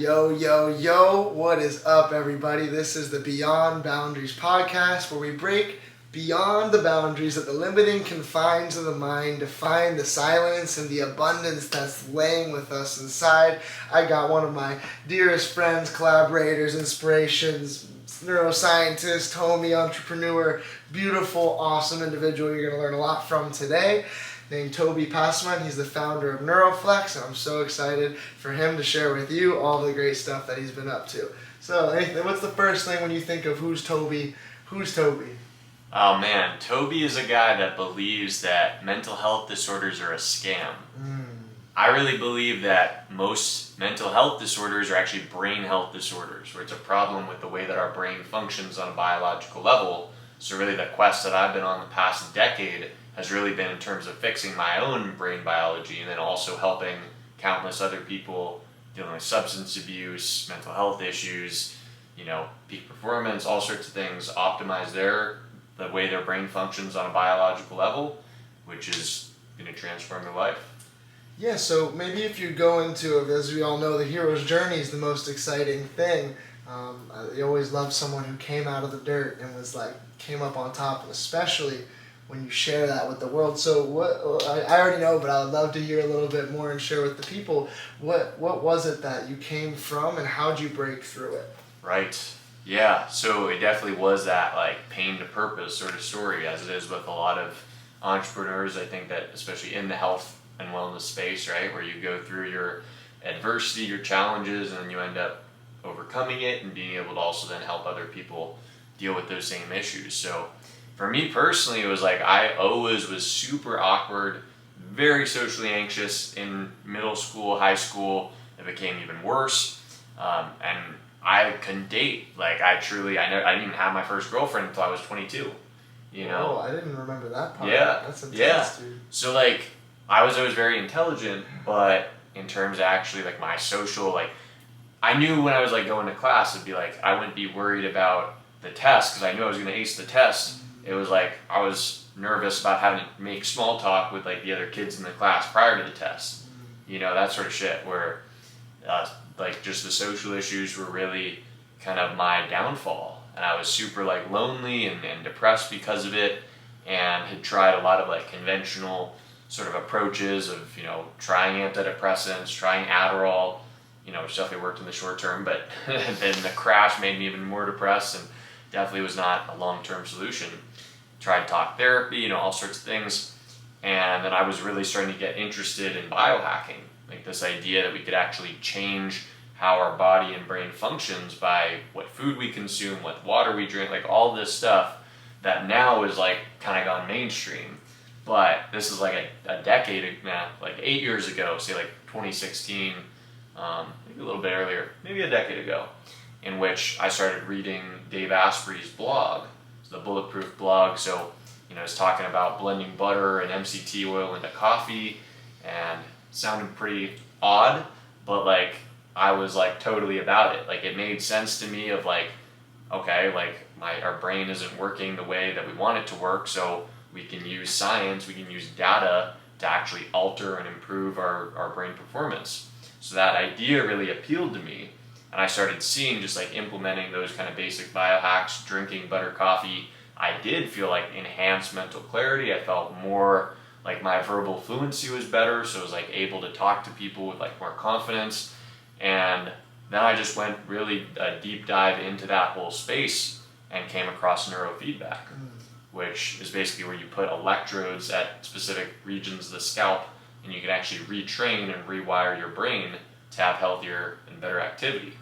Yo, yo, yo, what is up, everybody? This is the Beyond Boundaries podcast where we break beyond the boundaries of the limiting confines of the mind to find the silence and the abundance that's laying with us inside. I got one of my dearest friends, collaborators, inspirations, neuroscientist, homie, entrepreneur, beautiful, awesome individual you're going to learn a lot from today, named TOBY PASMAN. He's the founder of Neuroflex, and I'm so excited for him to share with you all the great stuff that he's been up to. So, what's the first thing when you think of who's Toby? Who's Toby? Oh man, Toby is a guy that believes that mental health disorders are a scam. I really believe that most mental health disorders are actually brain health disorders, where it's a problem with the way that our brain functions on a biological level. So really the quest that I've been on the past decade has really been in terms of fixing my own brain biology and then also helping countless other people dealing with substance abuse, mental health issues, peak performance, all sorts of things, optimize the way their brain functions on a biological level, which is going to transform their life. Yeah, so maybe if you go into, as we all know, the hero's journey is the most exciting thing. I always loved someone who came out of the dirt and came up on top, and especially when you share that with the world. So I already know, but I would love to hear a little bit more and share with the people. What was it that you came from, and how'd you break through it? Right. Yeah. So it definitely was that pain to purpose sort of story, as it is with a lot of entrepreneurs. I think that especially in the health and wellness space, right, where you go through your adversity, your challenges, and then you end up overcoming it and being able to also then help other people deal with those same issues. So for me personally, it was I always was super awkward, very socially anxious in middle school, high school. It became even worse, and I couldn't date. I didn't even have my first girlfriend until I was 22. Oh, I didn't remember that part. Yeah, that's intense, yeah. Dude. So I was always very intelligent, but in terms of actually my social, I knew when I was going to class, it'd be I wouldn't be worried about the test because I knew I was going to ace the test. It was I was nervous about having to make small talk with the other kids in the class prior to the test. That sort of shit where just the social issues were really kind of my downfall. And I was super lonely and depressed because of it, and had tried a lot of conventional sort of approaches of, trying antidepressants, trying Adderall, which definitely worked in the short term, but then the crash made me even more depressed and definitely was not a long-term solution. Tried talk therapy, all sorts of things. And then I was really starting to get interested in biohacking, this idea that we could actually change how our body and brain functions by what food we consume, what water we drink, all this stuff that now is kind of gone mainstream. But this is a decade, 8 years ago, say 2016, maybe a little bit earlier, maybe a decade ago, in which I started reading Dave Asprey's blog, the Bulletproof blog. So, it's talking about blending butter and MCT oil into coffee, and it sounded pretty odd, but I was totally about it. It made sense to me of okay, our brain isn't working the way that we want it to work, so we can use science, we can use data to actually alter and improve our brain performance. So that idea really appealed to me, and I started seeing just implementing those kind of basic biohacks, drinking butter coffee. I did feel enhanced mental clarity. I felt more my verbal fluency was better, so I was able to talk to people with more confidence. And then I just went really a deep dive into that whole space and came across neurofeedback, which is basically where you put electrodes at specific regions of the scalp, and you can actually retrain and rewire your brain to have healthier and better activity.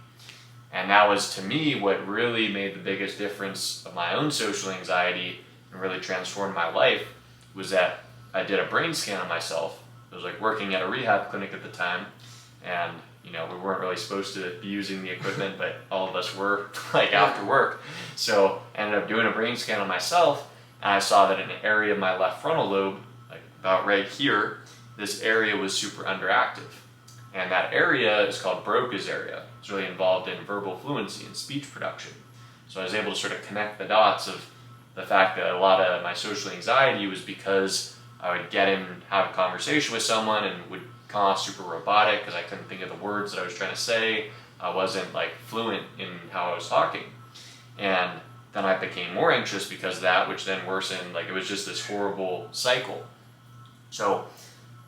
And that was, to me, what really made the biggest difference of my own social anxiety and really transformed my life, was that I did a brain scan on myself. I was working at a rehab clinic at the time, and we weren't really supposed to be using the equipment, but all of us were after work. So I ended up doing a brain scan on myself, and I saw that in an area of my left frontal lobe, about right here, this area was super underactive. And that area is called Broca's area. It's really involved in verbal fluency and speech production. So I was able to sort of connect the dots of the fact that a lot of my social anxiety was because I would get in and have a conversation with someone and would come off super robotic because I couldn't think of the words that I was trying to say, I wasn't like fluent in how I was talking. And then I became more anxious because of that, which then worsened. Like, it was just this horrible cycle. So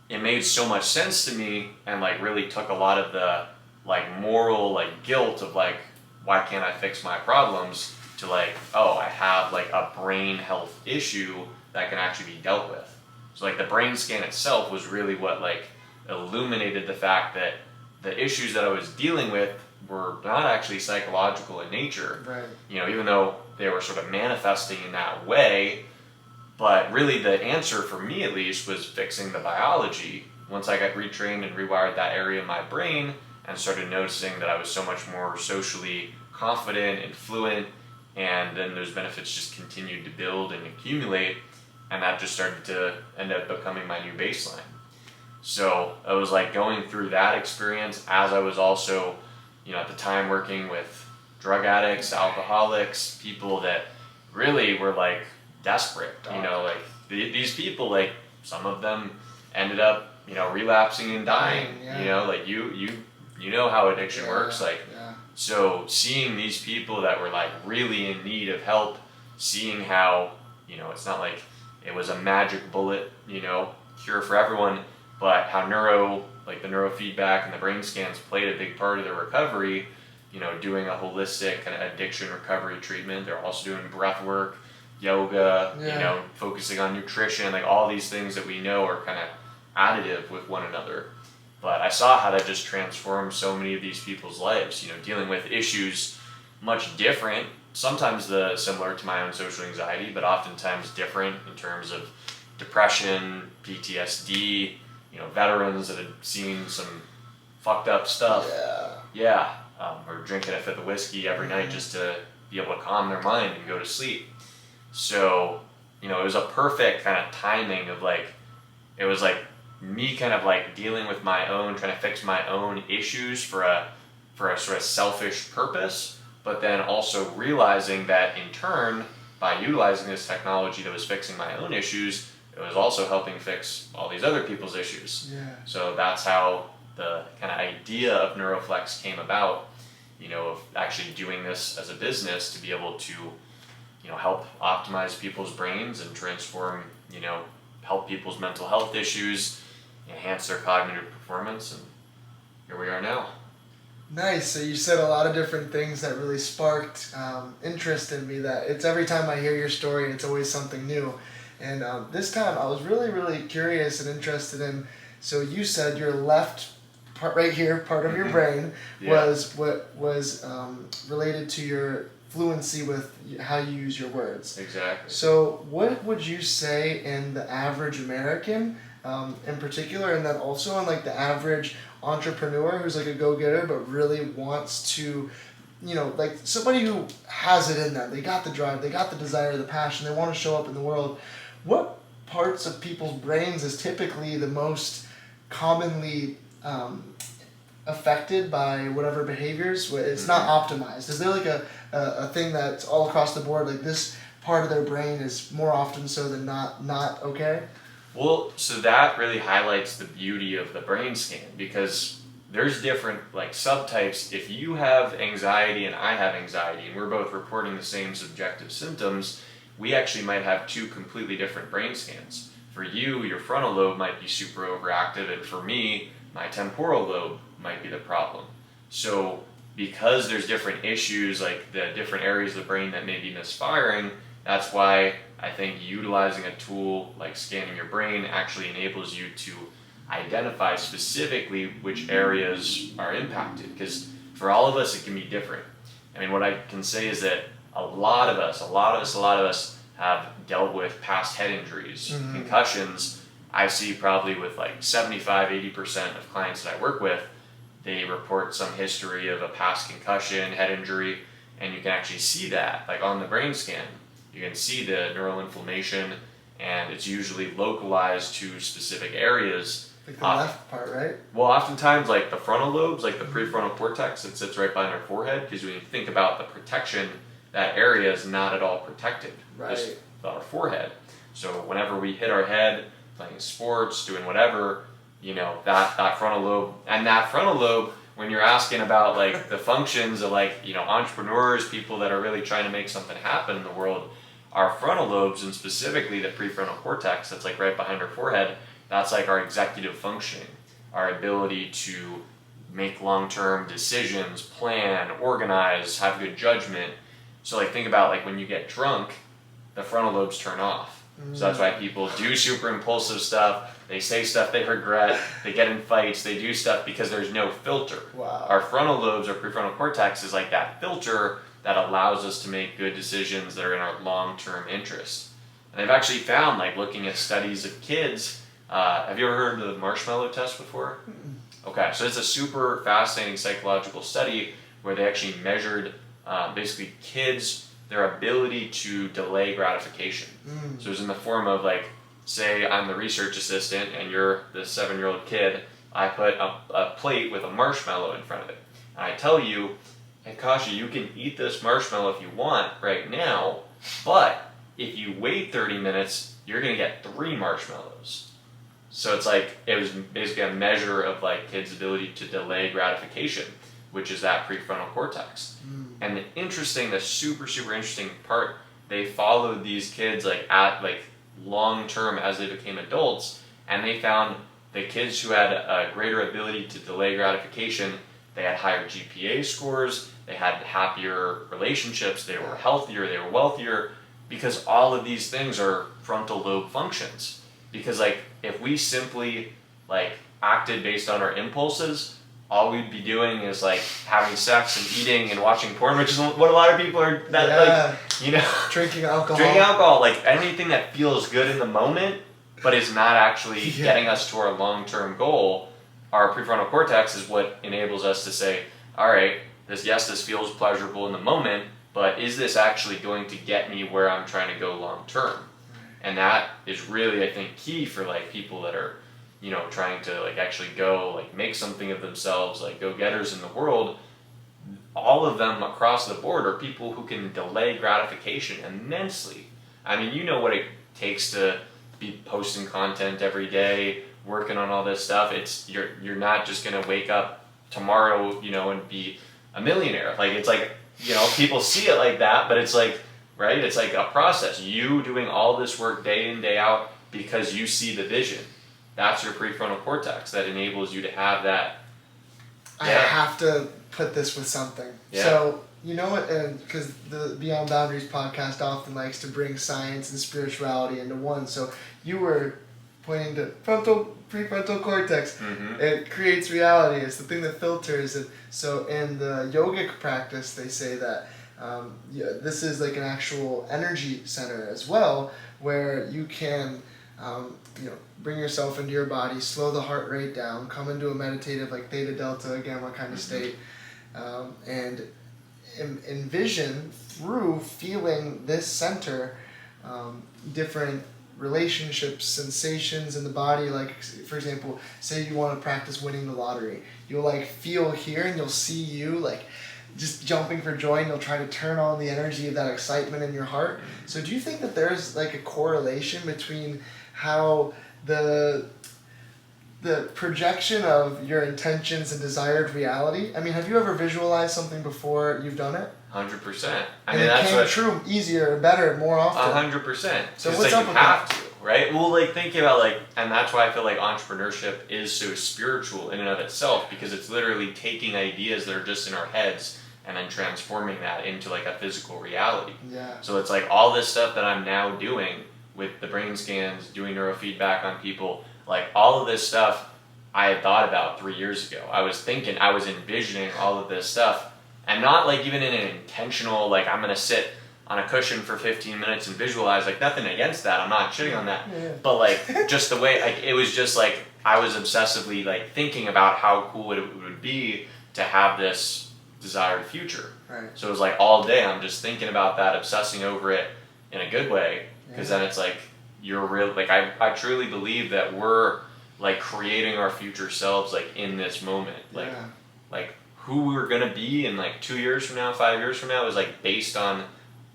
it made so much sense to me, and like really took a lot of the like moral like guilt of like, why can't I fix my problems, to like, oh, I have like a brain health issue that can actually be dealt with. So like the brain scan itself was really what like illuminated the fact that the issues that I was dealing with were not actually psychological in nature. Right. You know, even though they were sort of manifesting in that way, but really the answer for me at least was fixing the biology. Once I got retrained and rewired that area of my brain and started noticing that I was so much more socially confident and fluent, and then those benefits just continued to build and accumulate, and that just started to end up becoming my new baseline. So I was like going through that experience as I was also, you know, at the time working with drug addicts, alcoholics, people that really were like desperate, you know, like these people, like some of them ended up, you know, relapsing and dying. You know, like you know how addiction works, like so seeing these people that were like really in need of help, seeing how, you know, it's not like it was a magic bullet, you know, cure for everyone, but how the neurofeedback and the brain scans played a big part of their recovery. You know, doing a holistic kind of addiction recovery treatment. They're also doing breath work, yoga, you know, focusing on nutrition, like all these things that we know are kind of additive with one another. But I saw how that just transformed so many of these people's lives, you know, dealing with issues much different, sometimes similar to my own social anxiety, but oftentimes different in terms of depression, PTSD, you know, veterans that had seen some fucked up stuff. Or drinking a fifth of whiskey every night just to be able to calm their mind and go to sleep. So, you know, it was a perfect kind of timing of like, it was like me kind of like dealing with my own, trying to fix my own issues for a sort of selfish purpose, but then also realizing that in turn, by utilizing this technology that was fixing my own issues, it was also helping fix all these other people's issues. So that's how the kind of idea of Neuroflex came about, you know, of actually doing this as a business to be able to, you know, help optimize people's brains and transform, you know, help people's mental health issues, enhance their cognitive performance, and here we are now. Nice. So you said a lot of different things that really sparked interest in me. That it's every time I hear your story, it's always something new. And this time I was really, really curious and interested in, so you said your left part right here, part of your brain, was what was related to your fluency with how you use your words. Exactly. So what would you say in the average American in particular, and then also in like the average entrepreneur who's like a go-getter but really wants to, you know, like somebody who has it in them, they got the drive, they got the desire, the passion, they want to show up in the world, what parts of people's brains is typically the most commonly affected by whatever behaviors? It's not optimized. Is there like a thing that's all across the board, like this part of their brain is more often so than not okay? Well, so that really highlights the beauty of the brain scan, because there's different like subtypes. If you have anxiety and I have anxiety and we're both reporting the same subjective symptoms, we actually might have two completely different brain scans. For you, your frontal lobe might be super overactive, and for me, my temporal lobe might be the problem. So because there's different issues, like the different areas of the brain that may be misfiring, that's why I think utilizing a tool like scanning your brain actually enables you to identify specifically which areas are impacted, because for all of us it can be different. I mean, what I can say is that a lot of us have dealt with past head injuries, concussions. I see probably with like 75-80% of clients that I work with, they report some history of a past concussion, head injury, and you can actually see that like on the brain scan. You can see the neural inflammation, and it's usually localized to specific areas. Like the left part, right? Well, oftentimes like the frontal lobes, like the prefrontal cortex that sits right behind our forehead, because when you think about the protection, that area is not at all protected, just our forehead. So whenever we hit our head, playing sports, doing whatever, you know, that frontal lobe, when you're asking about like the functions of like, you know, entrepreneurs, people that are really trying to make something happen in the world, our frontal lobes, and specifically the prefrontal cortex that's like right behind our forehead, that's like our executive functioning, our ability to make long-term decisions, plan, organize, have good judgment. So like think about like when you get drunk, the frontal lobes turn off. So that's why people do super impulsive stuff, they say stuff they regret, they get in fights, they do stuff because there's no filter. Wow. Our frontal lobes, our prefrontal cortex is like that filter that allows us to make good decisions that are in our long-term interest. And they've actually found, like looking at studies of kids, have you ever heard of the marshmallow test before? Okay, so it's a super fascinating psychological study where they actually measured basically kids, their ability to delay gratification. So it was in the form of like, say I'm the research assistant and you're the 7-year-old kid, I put a plate with a marshmallow in front of it. And I tell you, hey Kashi, you can eat this marshmallow if you want right now, but if you wait 30 minutes, you're gonna get 3 marshmallows. So it's like, it was basically a measure of like kids' ability to delay gratification, which is that prefrontal cortex. And the super, super interesting part, they followed these kids like at like long-term as they became adults, and they found the kids who had a greater ability to delay gratification, they had higher GPA scores, they had happier relationships, they were healthier, they were wealthier, because all of these things are frontal lobe functions. Because like if we simply like acted based on our impulses, all we'd be doing is like having sex and eating and watching porn, which is what a lot of people are like, you know, drinking alcohol, like anything that feels good in the moment but is not actually getting us to our long-term goal. Our prefrontal cortex is what enables us to say, all right, this feels pleasurable in the moment, but is this actually going to get me where I'm trying to go long-term? And that is really, I think, key for like people that are, you know, trying to like actually go like make something of themselves, like go-getters in the world. All of them across the board are people who can delay gratification immensely. I mean, you know what it takes to be posting content every day, working on all this stuff. It's you're not just gonna wake up tomorrow, you know, and be a millionaire. Like it's like, you know, people see it like that, but it's like, right? It's like a process. You doing all this work day in, day out because you see the vision. That's your prefrontal cortex that enables you to have that. I have to put this with something. Yeah. So, you know what, because the Beyond Boundaries podcast often likes to bring science and spirituality into one. So you were pointing to prefrontal cortex. Mm-hmm. It creates reality. It's the thing that filters it. So in the yogic practice, they say that this is like an actual energy center as well, where you can bring yourself into your body, slow the heart rate down, come into a meditative like theta, delta, gamma kind of state, and envision through feeling this center different relationships, sensations in the body. Like, for example, say you want to practice winning the lottery. You'll like feel here and you'll see you like just jumping for joy, and you'll try to turn on the energy of that excitement in your heart. So do you think that there's like a correlation between how the projection of your intentions and desired reality? I mean, have you ever visualized something before you've done it? 100%. And it came true easier, better, more often. 100%. So like what's up you with have that? to, right? Well, like thinking about like, and that's why I feel like entrepreneurship is so spiritual in and of itself, because it's literally taking ideas that are just in our heads and then transforming that into like a physical reality. Yeah. So it's like all this stuff that I'm now doing with the brain scans, doing neurofeedback on people, like all of this stuff I had thought about 3 years ago. I was envisioning all of this stuff, and not like even in an intentional, like I'm gonna sit on a cushion for 15 minutes and visualize, like nothing against that, I'm not shitting on that. Yeah. But like just the way, like it was just like I was obsessively like thinking about how cool it would be to have this desired future. Right. So it was like all day I'm just thinking about that, obsessing over it in a good way, because then it's like you're real, like I truly believe that we're like creating our future selves like in this moment, like who we're gonna be in like 2 years from now, 5 years from now is like based on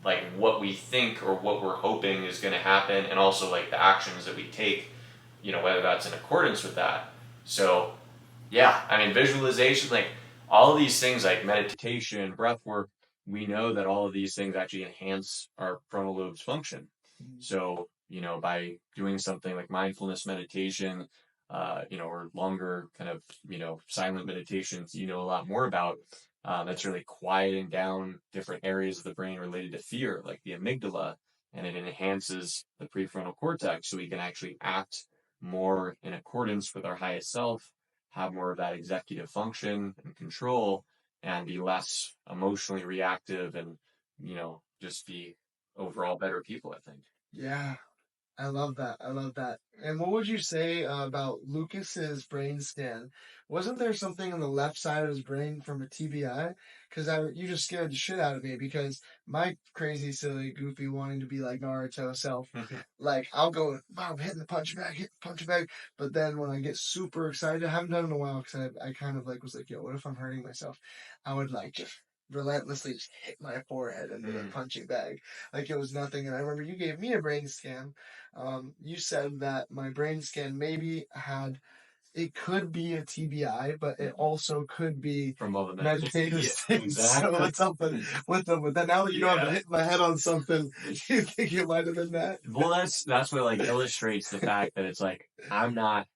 like what we think or what we're hoping is gonna happen, and also like the actions that we take, you know, whether that's in accordance with that. So yeah, I mean visualization, like all of these things like meditation, breath work, we know that all of these things actually enhance our frontal lobe's function. So, by doing something like mindfulness meditation, or longer kind of, silent meditations, a lot more about, that's really quieting down different areas of the brain related to fear, like the amygdala, and it enhances the prefrontal cortex so we can actually act more in accordance with our highest self, have more of that executive function and control, and be less emotionally reactive and, just be overall better people, I think. Yeah, I love that. I love that. And what would you say about Lucas's brain scan? Wasn't there something on the left side of his brain from a TBI? Because you just scared the shit out of me because my crazy, silly, goofy, wanting to be like Naruto self, like I'll go, wow, I'm hitting the punch bag, hit the punch bag. But then when I get super excited, I haven't done it in a while because I kind of like was like, yo, what if I'm hurting myself? I would like just relentlessly just hit my forehead into the punching bag like it was nothing. And I remember you gave me a brain scan. You said that my brain scan maybe had, it could be a TBI, but it also could be From all the meditative yeah, states. So exactly. what's something with them? But then now that you know I'm Yeah. hitting my head on something, you think it might have been that? Well, that's what like illustrates the fact that it's like I'm not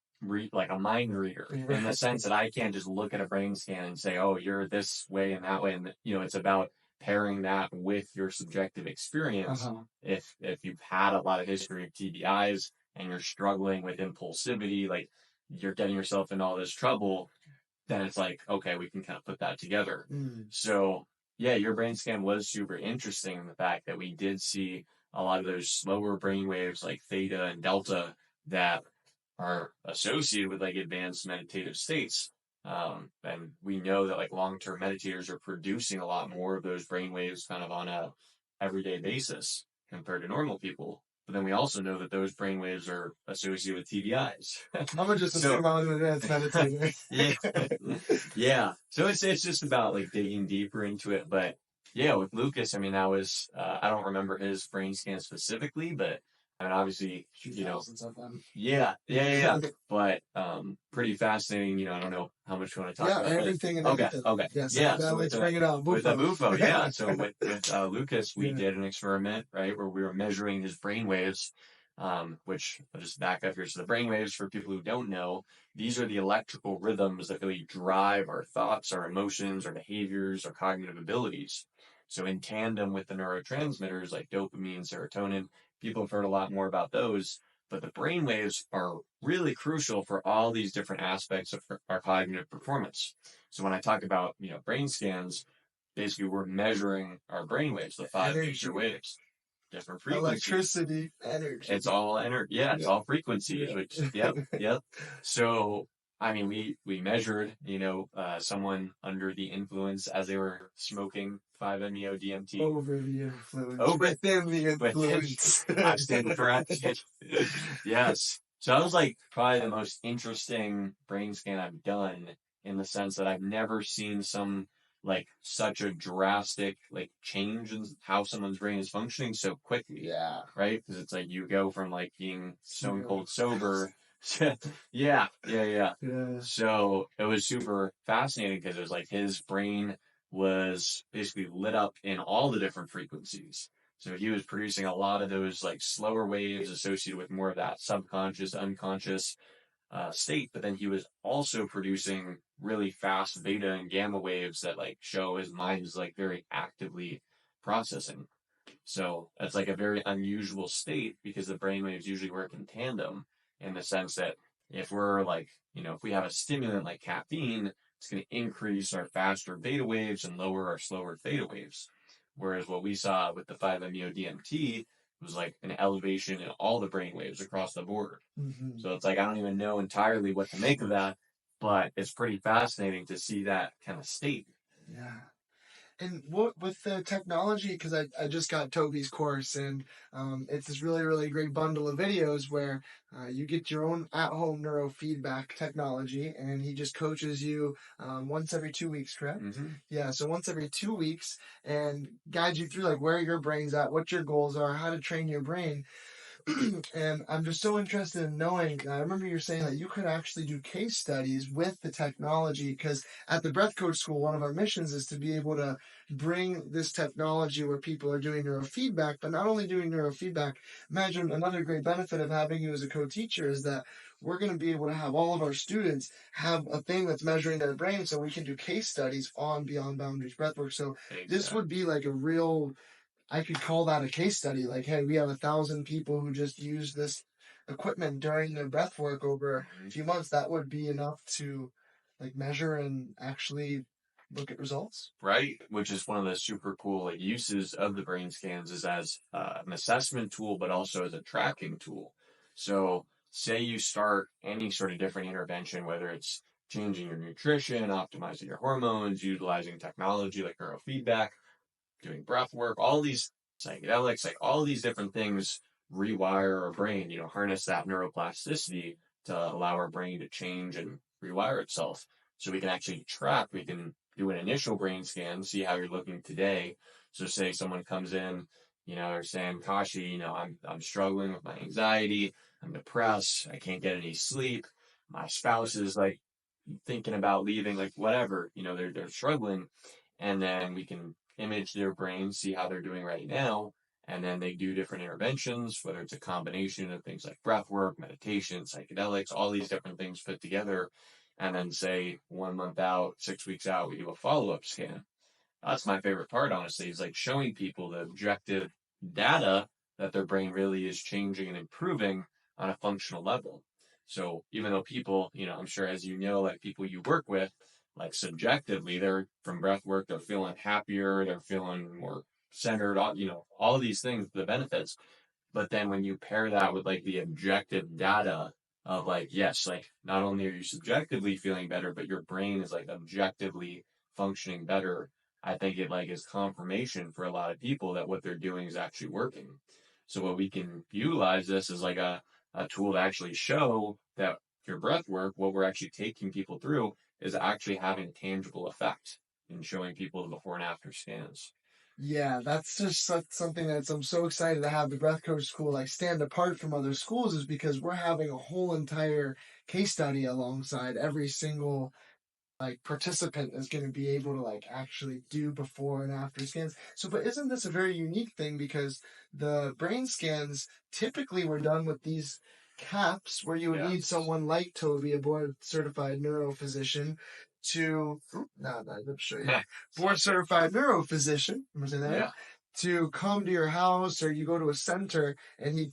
like a mind reader in the sense that I can't just look at a brain scan and say, oh, you're this way and that way, and it's about pairing that with your subjective experience. Uh-huh. If you've had a lot of history of TBIs and you're struggling with impulsivity, like you're getting yourself in all this trouble, then it's like, okay, we can kind of put that together. So, yeah, your brain scan was super interesting in the fact that we did see a lot of those slower brain waves like theta and delta that are associated with like advanced meditative states. And we know that like long-term meditators are producing a lot more of those brain waves kind of on a everyday basis compared to normal people. But then we also know that those brain waves are associated with TBIs. I'm gonna just assume I was an advanced meditator. Yeah. So it's just about like digging deeper into it. But yeah, with Lucas, I mean, that was I don't remember his brain scan specifically, but I mean, obviously, Thousands of them. Yeah. But pretty fascinating. I don't know how much you want to talk about. Everything and Okay, everything. okay, Yes, yeah. that So let's bring it on. with the Bufo. MUFO, yeah. So with Lucas, we Yeah. did an experiment, right, where we were measuring his brain waves. Which I'll just back up here. So the brain waves, for people who don't know, these are the electrical rhythms that really drive our thoughts, our emotions, our behaviors, our cognitive abilities. So in tandem with the neurotransmitters like dopamine, serotonin, people have heard a lot more about those, but the brain waves are really crucial for all these different aspects of our cognitive performance. So when I talk about, brain scans, basically we're measuring our brain waves, the five major waves, different frequencies. Electricity, energy. It's all energy. Yeah, it's all frequencies, which, yep. So, I mean, we measured, someone under the influence as they were smoking 5-MeO DMT. Over the influence. Within the influence. I stand corrected. Yes. So that was like probably the most interesting brain scan I've done in the sense that I've never seen like such a drastic like change in how someone's brain is functioning so quickly. Yeah. Right? Because it's like you go from like being stone cold sober. Yeah. So it was super fascinating because it was like his brain was basically lit up in all the different frequencies. So he was producing a lot of those like slower waves associated with more of that subconscious, unconscious state, but then he was also producing really fast beta and gamma waves that like show his mind is like very actively processing. So that's like a very unusual state because the brain waves usually work in tandem in the sense that if we're like, if we have a stimulant like caffeine, it's going to increase our faster beta waves and lower our slower theta waves. Whereas what we saw with the 5-MeO DMT was like an elevation in all the brain waves across the board. Mm-hmm. So it's like I don't even know entirely what to make of that, but it's pretty fascinating to see that kind of state. Yeah. And what with the technology, because I just got Toby's course, and it's this really, really great bundle of videos where you get your own at-home neurofeedback technology, and he just coaches you once every 2 weeks, correct? Mm-hmm. Yeah, so once every 2 weeks, and guides you through like where your brain's at, what your goals are, how to train your brain. And I'm just so interested in knowing. I remember you saying that you could actually do case studies with the technology, because at the Breath Coach School, one of our missions is to be able to bring this technology where people are doing neurofeedback, but not only doing neurofeedback. Imagine another great benefit of having you as a co-teacher is that we're going to be able to have all of our students have a thing that's measuring their brain, so we can do case studies on Beyond Boundaries breathwork. So this would be like a real, I could call that a case study. Like, hey, we have 1,000 people who just use this equipment during their breath work over a few months. That would be enough to like measure and actually look at results. Right, which is one of the super cool like uses of the brain scans is as an assessment tool, but also as a tracking tool. So, say you start any sort of different intervention, whether it's changing your nutrition, optimizing your hormones, utilizing technology like neurofeedback, doing breath work, all these psychedelics, like all these different things rewire our brain, harness that neuroplasticity to allow our brain to change and rewire itself. So we can actually track, we can do an initial brain scan, see how you're looking today. So say someone comes in, they're saying, Kashi, I'm struggling with my anxiety, I'm depressed, I can't get any sleep, my spouse is like thinking about leaving, like whatever, they're struggling. And then we can image their brain, see how they're doing right now, and then they do different interventions, whether it's a combination of things like breath work, meditation, psychedelics, all these different things put together. And then say 1 month out, 6 weeks out, we do a follow-up scan. That's my favorite part, honestly, is like showing people the objective data that their brain really is changing and improving on a functional level. So even though people, I'm sure as like people you work with, like subjectively, they're from breath work, they're feeling happier, they're feeling more centered, all of these things, the benefits. But then when you pair that with like the objective data of like, yes, like not only are you subjectively feeling better, but your brain is like objectively functioning better. I think it like is confirmation for a lot of people that what they're doing is actually working. So what we can utilize this as like a tool to actually show that your breath work, what we're actually taking people through is actually having a tangible effect in showing people the before and after scans. Yeah, that's just something that's I'm so excited to have the Breath Coach School like stand apart from other schools, is because we're having a whole entire case study alongside every single like participant is going to be able to like actually do before and after scans. So, but isn't this a very unique thing, because the brain scans typically were done with these caps where you would need someone like Toby, a board certified neurophysician, to no, I'm sure you board certified neurophysician. I'm saying that. Yeah. To come to your house, or you go to a center and he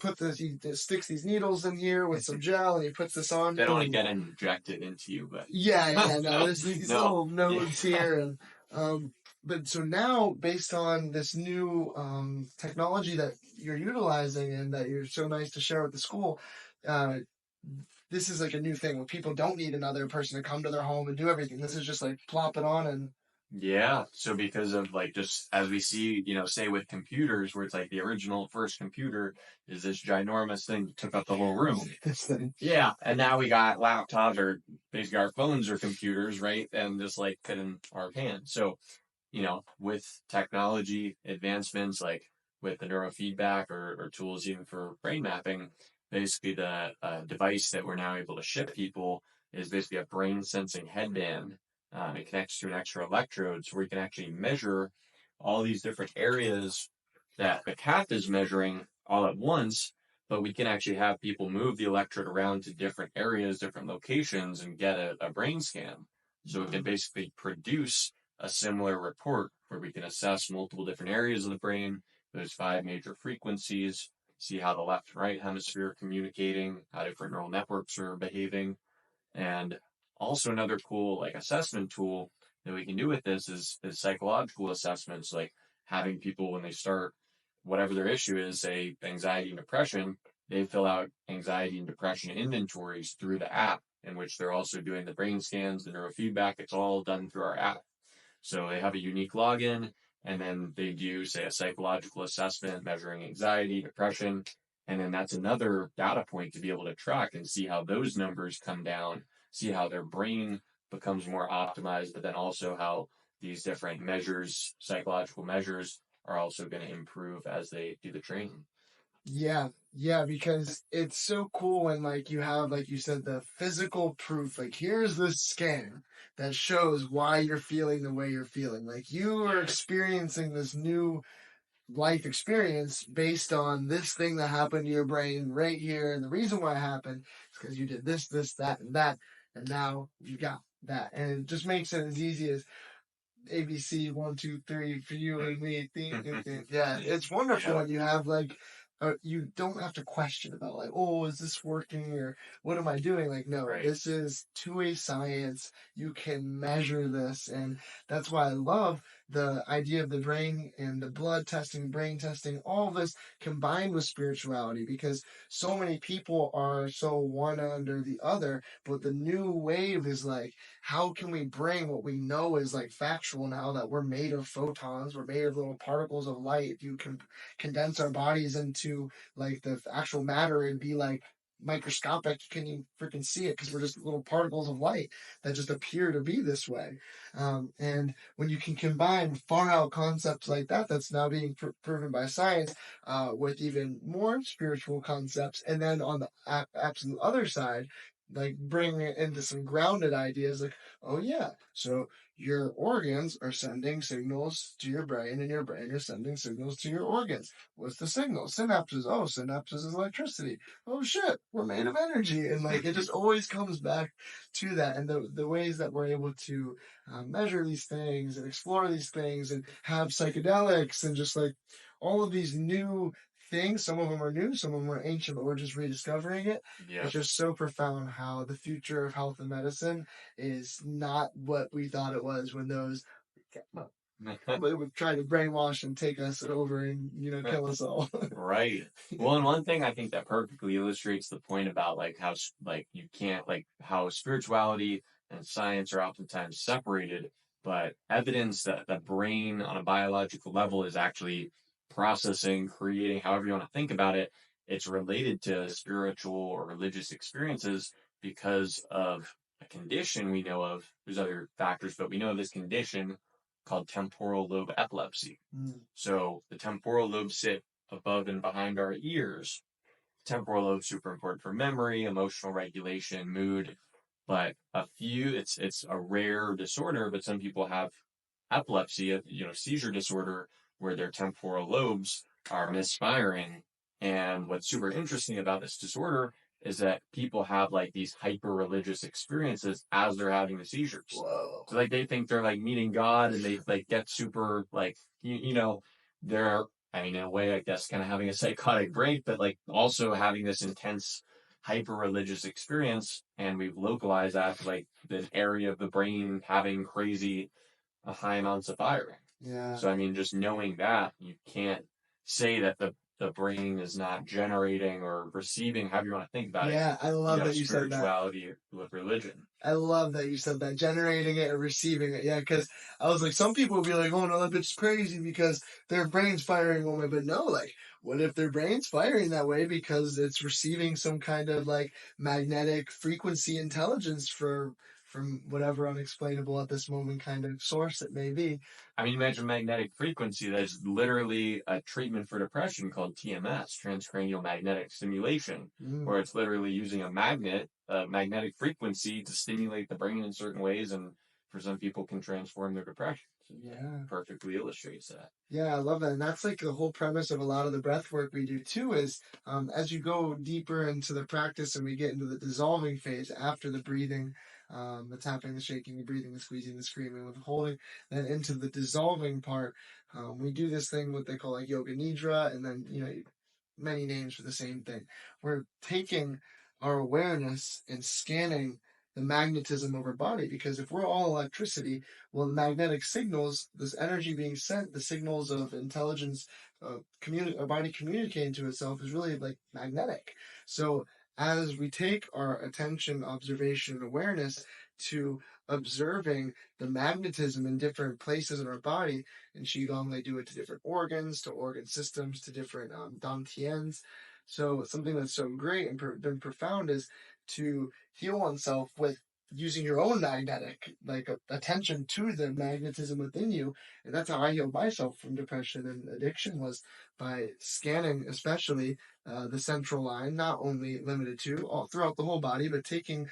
sticks these needles in here with some gel and he puts this on. They don't like get injected into you, but yeah, no, there's these little nodes here, and but so now based on this new technology that you're utilizing and that you're so nice to share with the school, uh, this is like a new thing where people don't need another person to come to their home and do everything. This is just like plop it on and yeah. So because of like just as we see, say with computers where it's like the original first computer is this ginormous thing that took up the whole room. this thing. Yeah. And now we got laptops or basically our phones or computers, right? And just like fit in our hand. So, with technology advancements, like with the neurofeedback or tools even for brain mapping, basically the device that we're now able to ship people is basically a brain sensing headband. It connects to an extra electrode, so we can actually measure all these different areas that the cath is measuring all at once, but we can actually have people move the electrode around to different areas, different locations, and get a brain scan. So it can basically produce a similar report where we can assess multiple different areas of the brain, those 5 major frequencies, see how the left and right hemisphere are communicating, how different neural networks are behaving. And also another cool like assessment tool that we can do with this is psychological assessments, like having people when they start whatever their issue is, say anxiety and depression, they fill out anxiety and depression inventories through the app, in which they're also doing the brain scans, the neurofeedback. It's all done through our app. So they have a unique login, and then they do, say, a psychological assessment measuring anxiety, depression, and then that's another data point to be able to track and see how those numbers come down, see how their brain becomes more optimized, but then also how these different measures, psychological measures, are also going to improve as they do the training. Yeah, because it's so cool when like you have, like you said, the physical proof. Like here's this scan that shows why you're feeling the way you're feeling. Like you are Yeah. experiencing this new life experience based on this thing that happened to your brain right here, and the reason why it happened is because you did this, that, and now you got that, and it just makes it as easy as ABC 1, 2, 3 for you and me. Yeah, it's wonderful Yeah. when you have like you don't have to question about like, oh, is this working or what am I doing? Like, no, Right. this is two-way science. You can measure this, and that's why I love the idea of the brain and the blood testing, brain testing, all of this combined with spirituality, because so many people are so one under the other, but the new wave is like, how can we bring what we know is like factual now, that we're made of photons, we're made of little particles of light. If you can condense our bodies into like the actual matter and be like microscopic, you can't even freaking see it because we're just little particles of light that just appear to be this way. And when you can combine far out concepts like that, that's now being proven by science, with even more spiritual concepts, and then on the absolute other side, like bring it into some grounded ideas like, oh yeah, so your organs are sending signals to your brain and your brain is sending signals to your organs. What's the signal? Synapses. Oh, synapses is electricity. Oh shit, we're made of energy. And like it just always comes back to that, and the ways that we're able to measure these things and explore these things and have psychedelics and just like all of these new things. Some of them are new, some of them are ancient, but we're just rediscovering it. It's Yep. just so profound how the future of health and medicine is not what we thought it was when those would try to brainwash and take us over and kill us all. Right. Well, and one thing I think that perfectly illustrates the point about like how like you can't like how spirituality and science are oftentimes separated, but evidence that the brain on a biological level is actually processing, creating, however you want to think about it, it's related to spiritual or religious experiences because of a condition we know of. There's other factors, but we know of this condition called temporal lobe epilepsy. Mm. So the temporal lobes sit above and behind our ears. Temporal lobe super important for memory, emotional regulation, mood. But it's a rare disorder. But some people have epilepsy, seizure disorder, where their temporal lobes are misfiring. And what's super interesting about this disorder is that people have like these hyper religious experiences as they're having the seizures. Whoa. So like they think they're like meeting God and they like get super like, they're, I mean, in a way, I guess kind of having a psychotic break, but like also having this intense hyper religious experience. And we've localized that to like the area of the brain having crazy high amounts of firing. Yeah. So I mean, just knowing that, you can't say that the brain is not generating or receiving, however you want to think about it. Yeah, I love that you said that. Spirituality with religion. I love that you said that, generating it and receiving it. Yeah, because I was like, some people would be like, oh no, that bitch's crazy because their brain's firing one way. But no, like, what if their brain's firing that way because it's receiving some kind of like magnetic frequency intelligence from whatever unexplainable at this moment kind of source it may be. I mean, you mentioned magnetic frequency. There's literally a treatment for depression called TMS, transcranial magnetic stimulation, where it's literally using a magnetic frequency to stimulate the brain in certain ways, and for some people can transform their depression. Yeah. Perfectly illustrates that. Yeah, I love that. And that's like the whole premise of a lot of the breath work we do too is, as you go deeper into the practice and we get into the dissolving phase after the breathing, the tapping, the shaking, the breathing, the squeezing, the screaming, with holding, then into the dissolving part, we do this thing what they call like yoga nidra, and then, many names for the same thing. We're taking our awareness and scanning the magnetism of our body, because if we're all electricity, well, the magnetic signals, this energy being sent, the signals of intelligence, our body communicating to itself, is really like magnetic. So as we take our attention, observation, and awareness to observing the magnetism in different places in our body, in Qigong, they do it to different organs, to organ systems, to different dantians. So something that's so great and been profound is to heal oneself with using your own magnetic, like attention to the magnetism within you. And that's how I healed myself from depression and addiction, was by scanning, especially the central line, not only limited to all throughout the whole body, but taking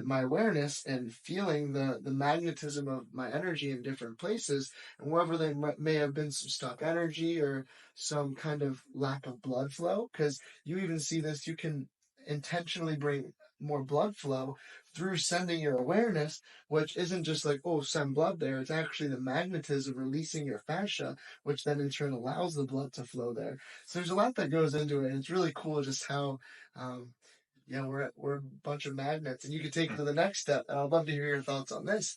my awareness and feeling the magnetism of my energy in different places, and wherever there may have been some stuck energy or some kind of lack of blood flow. Because you even see this, you can intentionally bring more blood flow through sending your awareness, which isn't just like, oh, send blood there. It's actually the magnetism releasing your fascia, which then in turn allows the blood to flow there. So there's a lot that goes into it. And it's really cool just how, yeah, we're a bunch of magnets, and you can take it to the next step. And I'd love to hear your thoughts on this.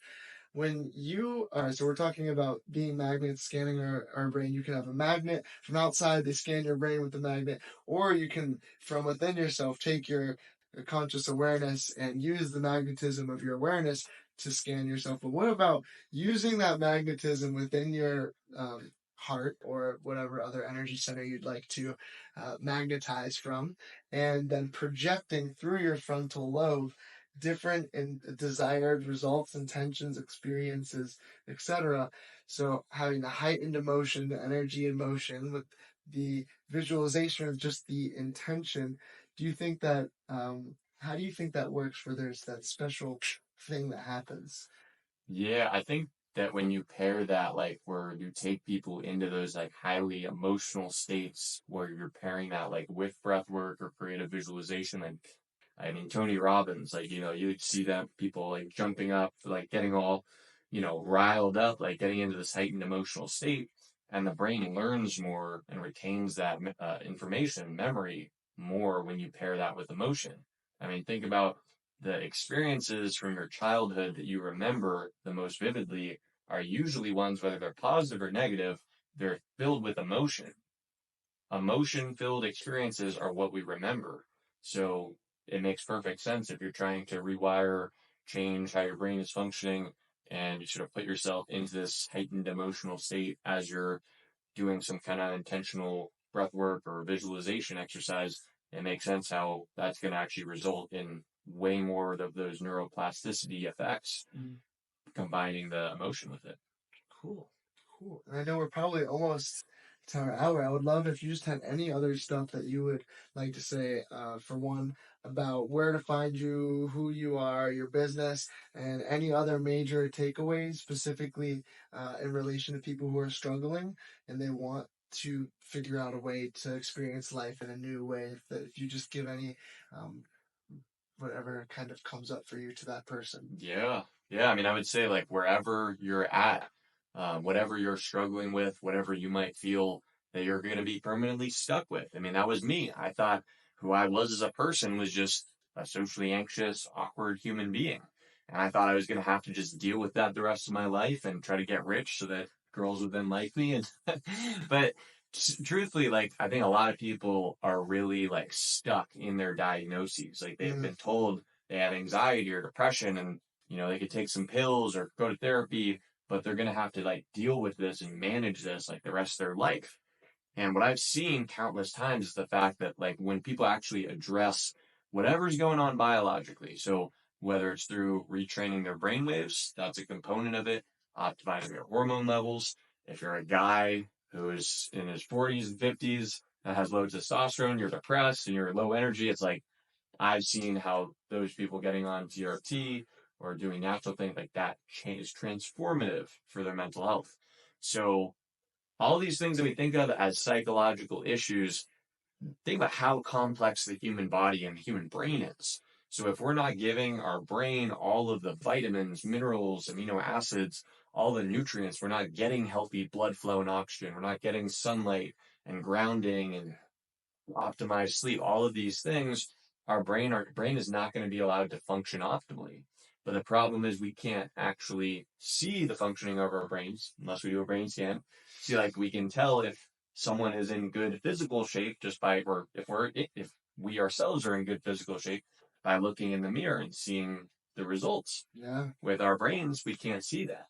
When you are, so we're talking about being magnets, scanning our brain. You can have a magnet from outside, they scan your brain with the magnet, or you can, from within yourself, take your conscious awareness and use the magnetism of your awareness to scan yourself. But what about using that magnetism within your heart or whatever other energy center you'd like to magnetize from, and then projecting through your frontal lobe different and desired results, intentions, experiences, etc. So having the heightened emotion, the energy in motion with the visualization of just the intention. Do you think that, how do you think that works where there's that special thing that happens? Yeah, I think that when you pair that, like where you take people into those like highly emotional states where you're pairing that like with breath work or creative visualization, like I mean Tony Robbins, like you see that people like jumping up, like getting all, riled up, like getting into this heightened emotional state, and the brain learns more and retains that information, memory more when you pair that with emotion. I mean, think about the experiences from your childhood that you remember the most vividly are usually ones, whether they're positive or negative, they're filled with emotion. Emotion filled experiences are what we remember. So it makes perfect sense if you're trying to rewire, change how your brain is functioning, and you sort of put yourself into this heightened emotional state as you're doing some kind of intentional breath work or visualization exercise. It makes sense how that's going to actually result in way more of those neuroplasticity effects, combining the emotion with it. Cool. Cool. And I know we're probably almost to our hour. I would love if you just had any other stuff that you would like to say, for one, about where to find you, who you are, your business, and any other major takeaways specifically in relation to people who are struggling and they want to figure out a way to experience life in a new way. If you just give any, whatever kind of comes up for you to that person. Yeah. Yeah. I mean, I would say like wherever you're at, whatever you're struggling with, whatever you might feel that you're going to be permanently stuck with. I mean, that was me. I thought who I was as a person was just a socially anxious, awkward human being. And I thought I was going to have to just deal with that the rest of my life and try to get rich so that girls would then like me. And, but truthfully, like, I think a lot of people are really like stuck in their diagnoses. Like they've been told they have anxiety or depression and they could take some pills or go to therapy, but they're going to have to like deal with this and manage this like the rest of their life. And what I've seen countless times is the fact that like when people actually address whatever's going on biologically, so whether it's through retraining their brain waves, that's a component of it, optimizing their hormone levels. If you're a guy who is in his 40s and 50s that has low testosterone, you're depressed and you're low energy, it's like I've seen how those people getting on TRT or doing natural things like that is transformative for their mental health. So all these things that we think of as psychological issues, think about how complex the human body and the human brain is. So if we're not giving our brain all of the vitamins, minerals, amino acids, all the nutrients, we're not getting healthy blood flow and oxygen, we're not getting sunlight and grounding and optimized sleep, all of these things, our brain is not going to be allowed to function optimally. But the problem is we can't actually see the functioning of our brains unless we do a brain scan. See, like we can tell if someone is in good physical shape just by, or if we ourselves are in good physical shape by looking in the mirror and seeing the results. Yeah. With our brains, we can't see that.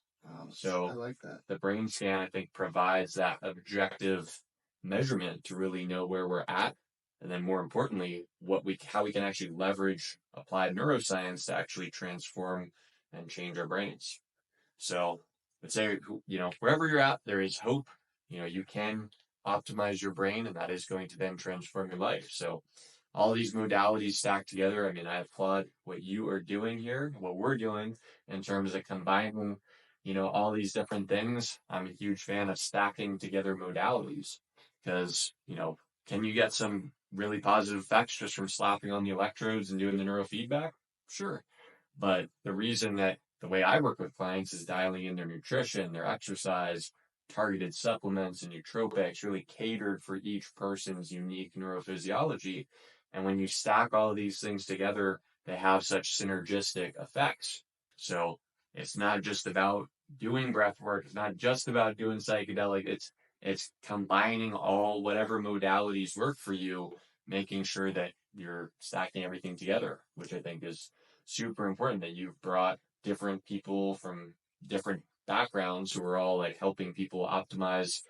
So I like that. the brain scan, I think, provides that objective measurement to really know where we're at and then more importantly, how we can actually leverage applied neuroscience to actually transform and change our brains. So let's say, wherever you're at, there is hope. You can optimize your brain, and that is going to then transform your life. So all these modalities stacked together, I mean, I applaud what you are doing here, what we're doing in terms of combining, all these different things. I'm a huge fan of stacking together modalities because, can you get some really positive effects just from slapping on the electrodes and doing the neurofeedback? Sure. But the reason that the way I work with clients is dialing in their nutrition, their exercise, targeted supplements and nootropics, really catered for each person's unique neurophysiology. And when you stack all of these things together, they have such synergistic effects. So it's not just about doing breath work. It's not just about doing psychedelic. It's combining all whatever modalities work for you, making sure that you're stacking everything together, which I think is super important, that you've brought different people from different backgrounds who are all like helping people optimize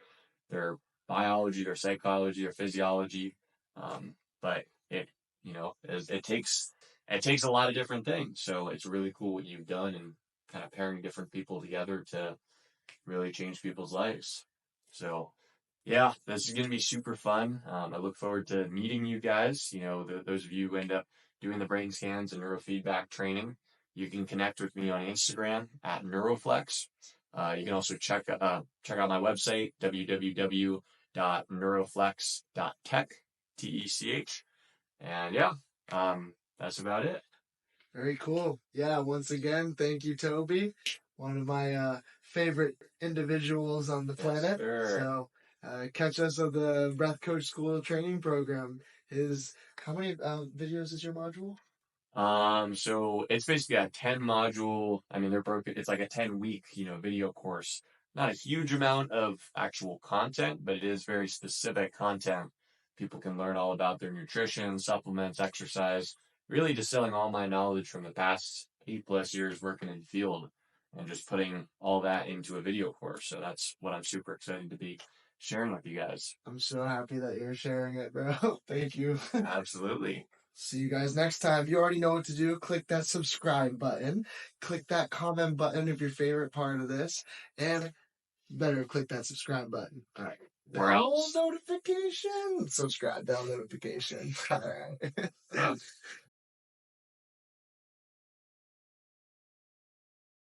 their biology, their psychology, their physiology. But it takes a lot of different things. So it's really cool what you've done and kind of pairing different people together to really change people's lives. So yeah, this is going to be super fun. I look forward to meeting you guys. Those of you who end up doing the brain scans and neurofeedback training, you can connect with me on Instagram at Neuroflex. You can also check out my website, www.neuroflex.tech, TECH. And yeah, that's about it. Very cool. Yeah, once again, thank you, Toby. One of my favorite individuals on the planet. Sir. So catch us at the Breath Coach School training program. How many videos is your module? So it's basically a 10 module. I mean, they're broken. It's like a 10-week, video course. Not a huge amount of actual content, but it is very specific content. People can learn all about their nutrition, supplements, exercise, really distilling all my knowledge from the past 8+ years working in the field and just putting all that into a video course. So that's what I'm super excited to be sharing with you guys. I'm so happy that you're sharing it, bro. Thank you. Absolutely. See you guys next time. You already know what to do. Click that subscribe button. Click that comment button if your favorite part of this. And you better click that subscribe button. All right. Bell notification. Subscribe, bell notification. All right.